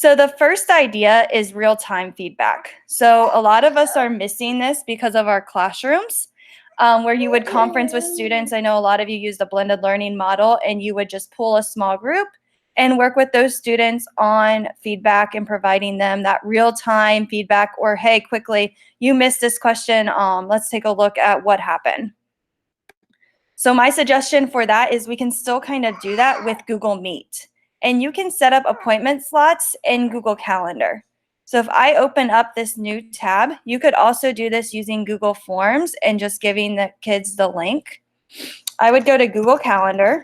So the first idea is real-time feedback. So a lot of us are missing this because of our classrooms, where you would conference with students. I know a lot of you use the blended learning model, and you would just pull a small group and work with those students on feedback and providing them that real-time feedback, or hey, quickly, you missed this question. Let's take a look at what happened. So my suggestion for that is we can still kind of do that with Google Meet. And you can set up appointment slots in Google Calendar. So if I open up this new tab, you could also do this using Google Forms and just giving the kids the link. I would go to Google Calendar.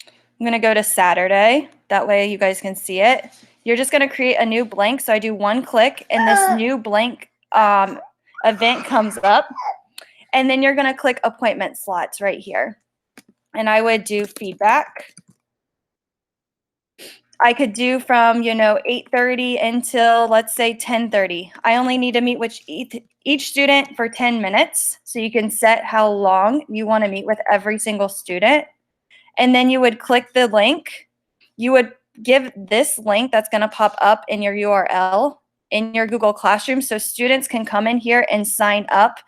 I'm going to go to Saturday. That way you guys can see it. You're just going to create a new blank. So I do one click and this new blank event comes up. And then you're going to click appointment slots right here. And I would do feedback. I could do from, 8:30 until, let's say, 10:30. I only need to meet with each student for 10 minutes. So you can set how long you want to meet with every single student. And then you would click the link. You would give this link that's going to pop up in your URL in your Google Classroom so students can come in here and sign up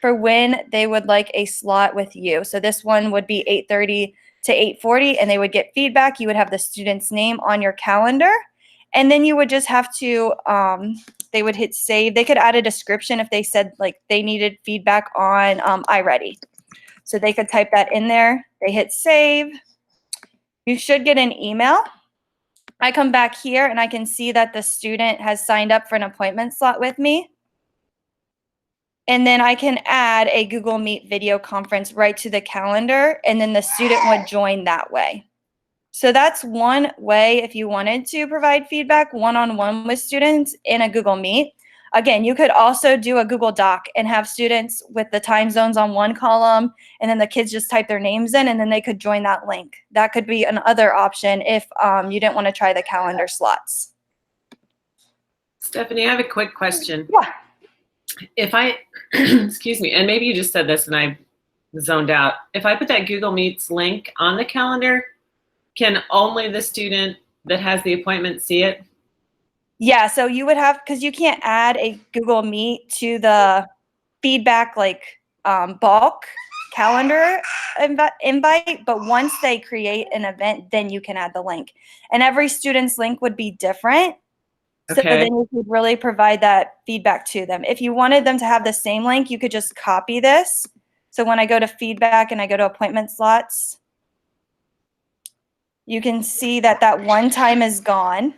for when they would like a slot with you. So this one would be 8:30 to 8:40, and they would get feedback. You would have the student's name on your calendar, and then you would just have to, they would hit save. They could add a description if they said like they needed feedback on iReady. So they could type that in there. They hit save. You should get an email. I come back here and I can see that the student has signed up for an appointment slot with me. And then I can add a Google Meet video conference right to the calendar, and then the student would join that way. So that's one way if you wanted to provide feedback one-on-one with students in a Google Meet. Again, you could also do a Google Doc and have students with the time zones on one column, and then the kids just type their names in, and then they could join that link. That could be another option if you didn't want to try the calendar slots. Stephanie, I have a quick question. Yeah. If I, excuse me, and maybe you just said this and I zoned out. If I put that Google Meets link on the calendar, can only the student that has the appointment see it? Yeah, so you would have, because you can't add a Google Meet to the feedback bulk calendar invite, but once they create an event, then you can add the link. And every student's link would be different. So Okay. then you could really provide that feedback to them. If you wanted them to have the same link, you could just copy this. So when I go to feedback and I go to appointment slots, you can see that that one time is gone.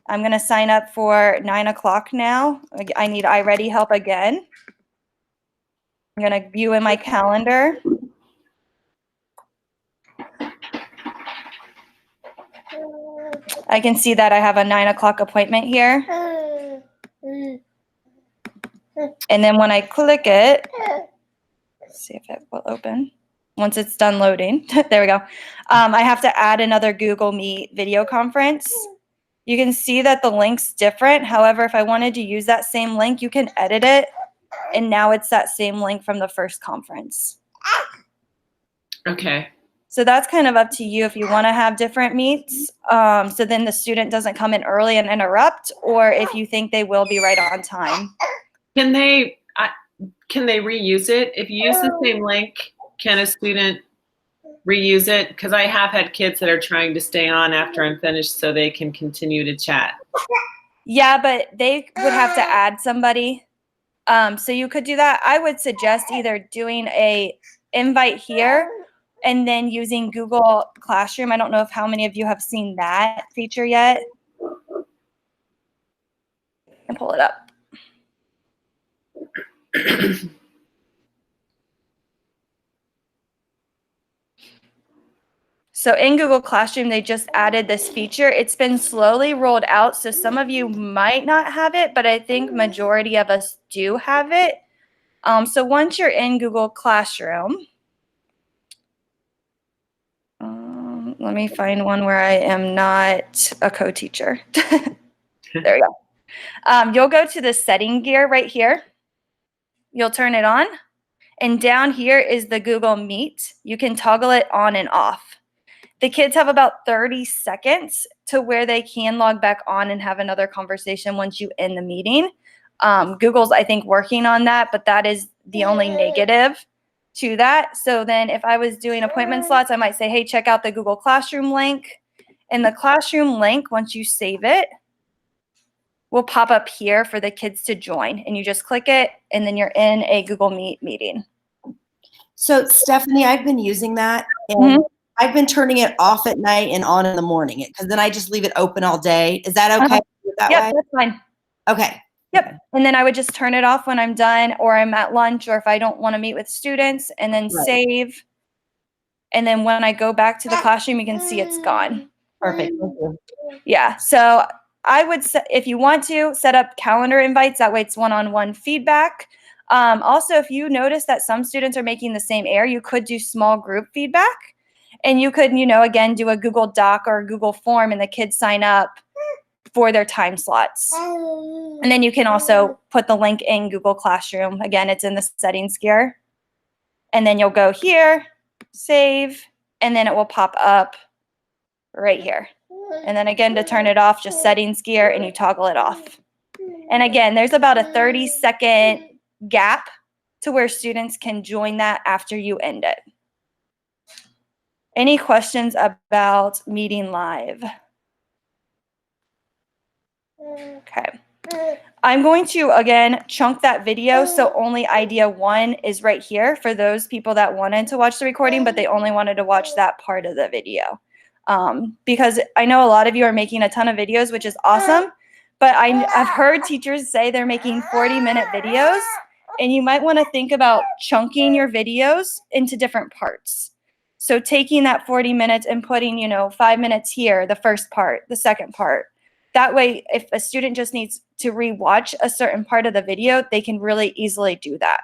I'm going to sign up for 9 o'clock now. I need iReady help again. I'm going to view in my calendar. I can see that I have a 9 o'clock appointment here. And then when I click it, let's see if it will open. Once it's done loading, there we go. I have to add another Google Meet video conference. You can see that the link's different. However, if I wanted to use that same link, you can edit it. And now it's that same link from the first conference. Okay. So that's kind of up to you if you want to have different meets. So then the student doesn't come in early and interrupt, or if you think they will be right on time. Can they reuse it? If you use the same link, can a student reuse it? Because I have had kids that are trying to stay on after I'm finished so they can continue to chat. Yeah, but they would have to add somebody. So you could do that. I would suggest either doing a invite here and then using Google Classroom. I don't know if how many of you have seen that feature yet. And pull it up. So in Google Classroom, they just added this feature. It's been slowly rolled out, so some of you might not have it, but I think majority of us do have it. So once you're in Google Classroom, let me find one where I am not a co-teacher. There we go. You'll go to the setting gear right here. You'll turn it on. And down here is the Google Meet. You can toggle it on and off. The kids have about 30 seconds to where they can log back on and have another conversation once you end the meeting. Google's, I think, working on that, but that is the only negative to that. So then if I was doing appointment slots, I might say, hey, check out the Google Classroom link. And the Classroom link, once you save it, will pop up here for the kids to join. And you just click it, and then you're in a Google Meet meeting. So Stephanie, I've been using that, and Mhm. I've been turning it off at night and on in the morning, because then I just leave it open all day. Is that okay? That Yep, way? that's fine. Okay. Yep. And then I would just turn it off when I'm done or I'm at lunch or if I don't want to meet with students, and then Right. save. And then when I go back to the classroom, you can see it's gone. Perfect. Thank you. Yeah. So I would, if you want to, set up calendar invites. That way it's one-on-one feedback. Also, if you notice that some students are making the same error, you could do small group feedback. And you could, again, do a Google Doc or a Google form, and the kids sign up for their time slots. And then you can also put the link in Google Classroom. Again, it's in the settings gear. And then you'll go here, save, and then it will pop up right here. And then again, to turn it off, just settings gear, and you toggle it off. And again, there's about a 30-second gap to where students can join that after you end it. Any questions about meeting live? Okay. I'm going to, again, chunk that video so only idea 1 is right here for those people that wanted to watch the recording, but they only wanted to watch that part of the video. Because I know a lot of you are making a ton of videos, which is awesome, but I've heard teachers say they're making 40-minute videos, and you might want to think about chunking your videos into different parts. So taking that 40 minutes and putting, 5 minutes here, the first part, the second part. That way, if a student just needs to rewatch a certain part of the video, they can really easily do that.